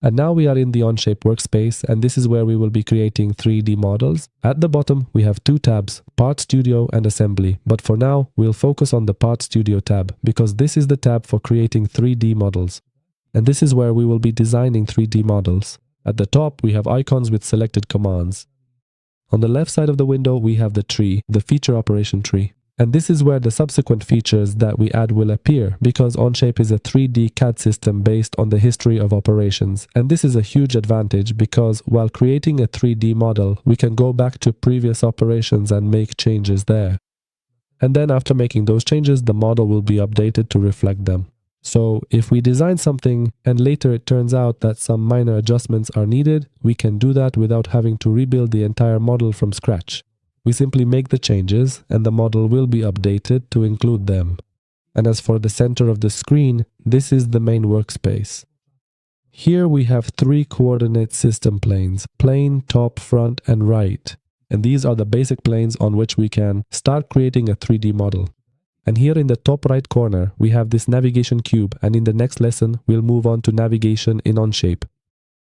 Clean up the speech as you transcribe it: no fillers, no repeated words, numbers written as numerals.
And now we are in the Onshape workspace, and this is where we will be creating 3D models. At the bottom, we have two tabs, Part Studio and Assembly. But for now, we'll focus on the Part Studio tab, because this is the tab for creating 3D models. And this is where we will be designing 3D models. At the top, we have icons with selected commands. On the left side of the window, we have the tree, the feature operation tree. And this is where the subsequent features that we add will appear, because Onshape is a 3D CAD system based on the history of operations. And this is a huge advantage because while creating a 3D model, we can go back to previous operations and make changes there. And then after making those changes, the model will be updated to reflect them. So if we design something and later it turns out that some minor adjustments are needed, we can do that without having to rebuild the entire model from scratch. We simply make the changes and the model will be updated to include them. And as for the center of the screen, this is the main workspace. Here we have three coordinate system planes, plane, top, front, and right. And these are the basic planes on which we can start creating a 3D model. And here in the top right corner, we have this navigation cube, and in the next lesson, we'll move on to navigation in Onshape.